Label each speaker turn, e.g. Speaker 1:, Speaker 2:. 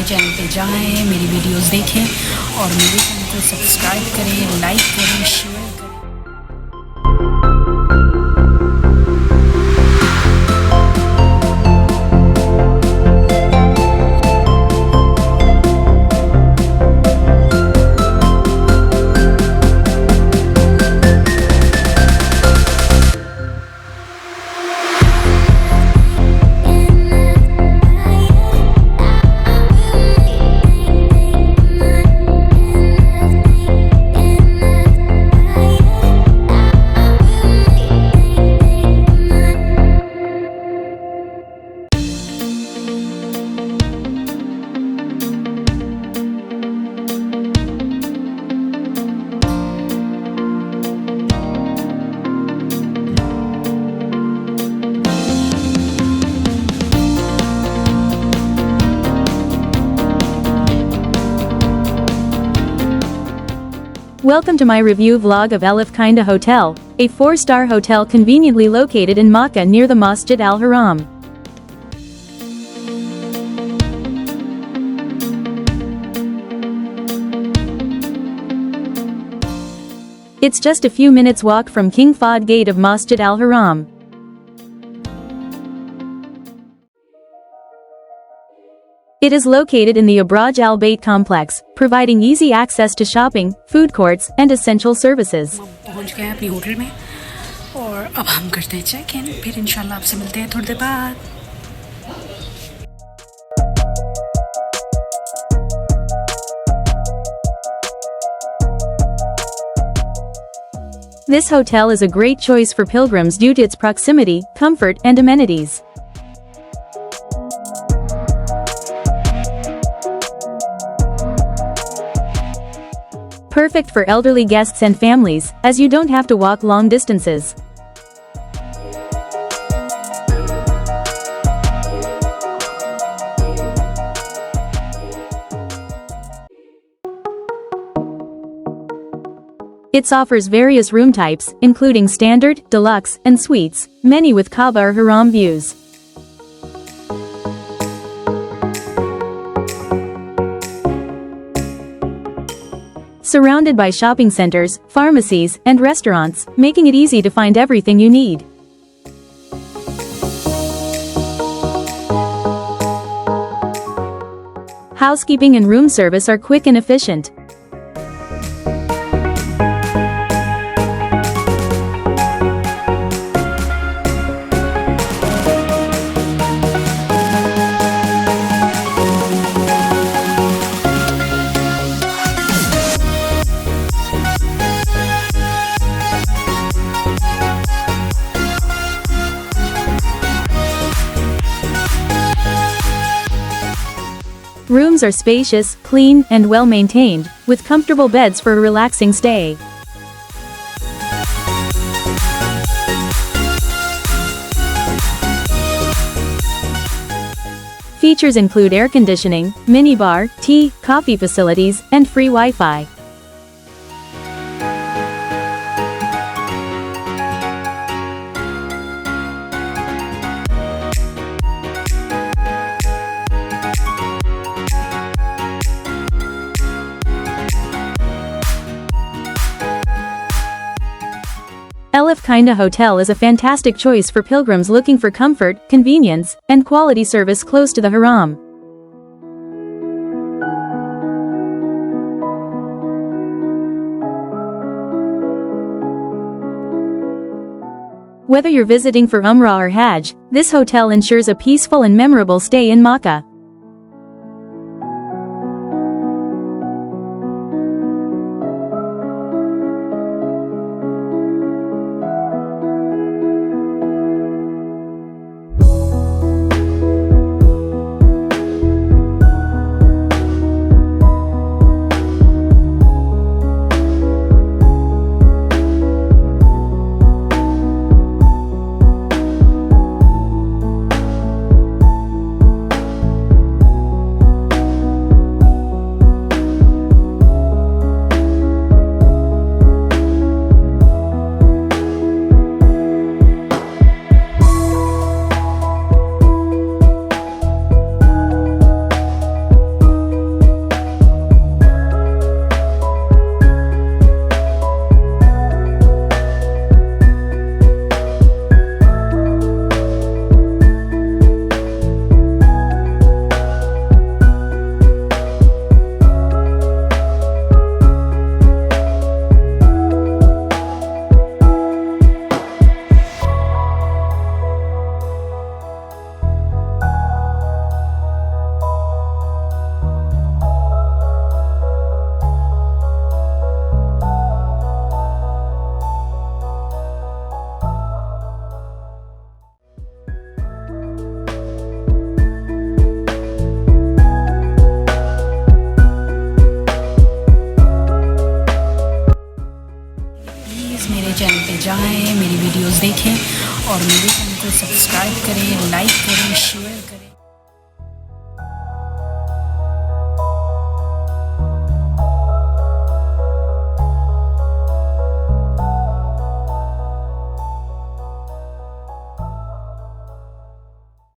Speaker 1: मेरे चैनल पे जाएं, मेरी वीडियोस देखें और मेरे चैनल को सब्सक्राइब करें, लाइक करें, शेयर करें।
Speaker 2: Welcome to my review vlog of Elaf Kinda Hotel, a 4-star hotel conveniently located in Makkah near the Masjid Al-Haram. It's just a few minutes walk from King Fahd Gate of Masjid Al-Haram. It is located in the Abraj Al Bayt complex, providing easy access to shopping, food courts, and essential services.
Speaker 1: पहुंच गए अपनी hotel में और अब हम करते हैं check in, फिर इंशाल्लाह आपसे मिलते हैं थोड़ी देर बाद।
Speaker 2: This hotel is a great choice for pilgrims due to its proximity, comfort, and amenities. Perfect for elderly guests and families, as you don't have to walk long distances. It offers various room types, including standard, deluxe, and suites, many with Kaaba or Haram views. Surrounded by shopping centers, pharmacies, and restaurants, making it easy to find everything you need. Housekeeping and room service are quick and efficient. Rooms are spacious, clean, and well-maintained, with comfortable beds for a relaxing stay. Features include air conditioning, minibar, tea, coffee facilities, and free Wi-Fi. Elaf Kinda Hotel is a fantastic choice for pilgrims looking for comfort, convenience, and quality service close to the Haram. Whether you're visiting for Umrah or Hajj, this hotel ensures a peaceful and memorable stay in Makkah.
Speaker 1: जाएं, मेरी videos देखें और मेरे channel को subscribe करें, like करें, share